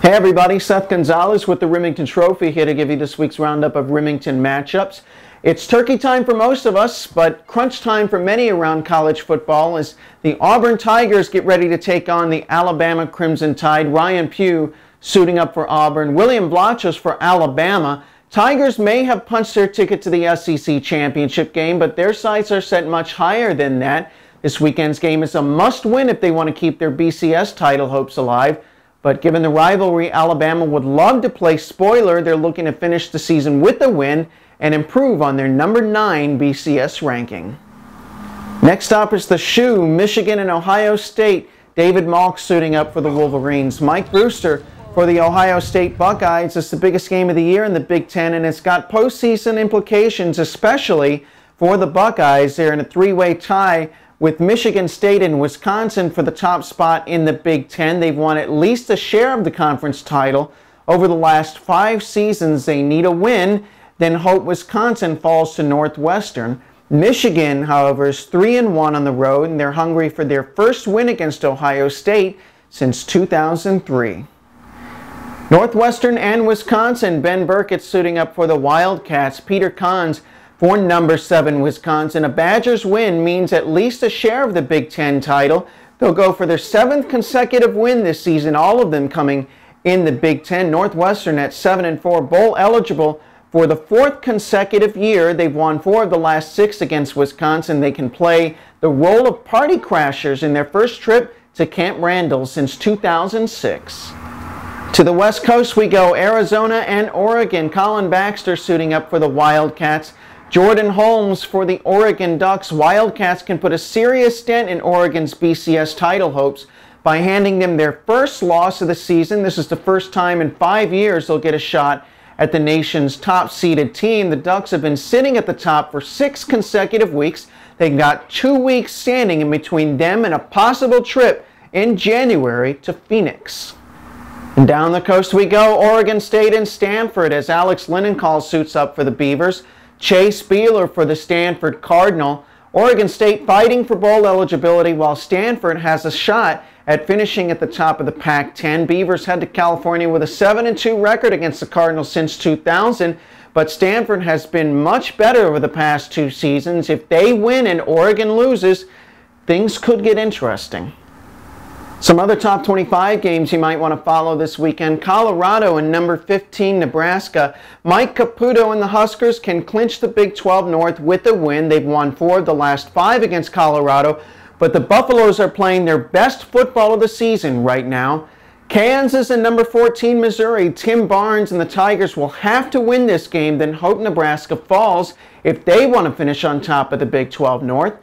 Hey everybody, Seth Gonzalez with the Rimington Trophy here to give you this week's roundup of Rimington matchups. It's turkey time for most of us, but crunch time for many around college football as the Auburn Tigers get ready to take on the Alabama Crimson Tide. Ryan Pugh suiting up for Auburn, William Blachos for Alabama. Tigers may have punched their ticket to the SEC championship game, but their sights are set much higher than that. This weekend's game is a must-win if they want to keep their BCS title hopes alive. But given the rivalry, Alabama would love to play spoiler. They're looking to finish the season with a win and improve on their number 9 BCS ranking. Next up is the Shoe, Michigan and Ohio State. David Malk suiting up for the Wolverines. Mike Brewster for the Ohio State Buckeyes. It's the biggest game of the year in the Big Ten, and it's got postseason implications, especially for the Buckeyes. They're in a three-way tie with Michigan State and Wisconsin for the top spot in the Big Ten. They've won at least a share of the conference title. Over the last 5 seasons, they need a win, then hope Wisconsin falls to Northwestern. Michigan, however, is 3-1 on the road, and they're hungry for their first win against Ohio State since 2003. Northwestern and Wisconsin, Ben Burkett suiting up for the Wildcats. Peter Kahns for number 7 Wisconsin. A Badgers win means at least a share of the Big Ten title. They'll go for their 7th consecutive win this season, all of them coming in the Big Ten. Northwestern at 7-4, bowl eligible for the 4th consecutive year. They've won 4 of the last 6 against Wisconsin. They can play the role of party crashers in their first trip to Camp Randall since 2006. To the West Coast we go, Arizona and Oregon. Colin Baxter suiting up for the Wildcats. Jordan Holmes for the Oregon Ducks. Wildcats can put a serious dent in Oregon's BCS title hopes by handing them their first loss of the season. This is the first time in 5 years they'll get a shot at the nation's top-seeded team. The Ducks have been sitting at the top for 6 consecutive weeks. They've got 2 weeks standing in between them and a possible trip in January to Phoenix. And down the coast we go, Oregon State and Stanford as Alex Linenthal suits up for the Beavers. Chase Beeler for the Stanford Cardinal. Oregon State fighting for bowl eligibility while Stanford has a shot at finishing at the top of the Pac-10. Beavers head to California with a 7-2 record against the Cardinals since 2000, but Stanford has been much better over the past 2 seasons. If they win and Oregon loses, things could get interesting. Some other top 25 games you might want to follow this weekend. Colorado and number 15 Nebraska. Mike Caputo and the Huskers can clinch the Big 12 North with a win. They've won 4 of the last 5 against Colorado, but the Buffaloes are playing their best football of the season right now. Kansas and number 14 Missouri. Tim Barnes and the Tigers will have to win this game, then hope Nebraska falls if they want to finish on top of the Big 12 North.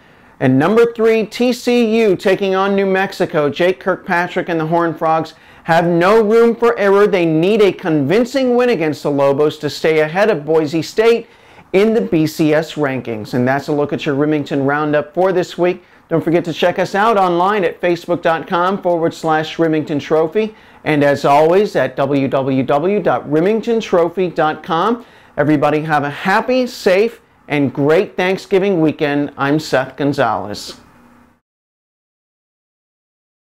And number 3, TCU taking on New Mexico. Jake Kirkpatrick and the Horned Frogs have no room for error. They need a convincing win against the Lobos to stay ahead of Boise State in the BCS rankings. And that's a look at your Rimington Roundup for this week. Don't forget to check us out online at facebook.com/Rimington Trophy. And as always, at www.rimingtontrophy.com. Everybody have a happy, safe, and great Thanksgiving weekend. I'm Seth Gonzalez.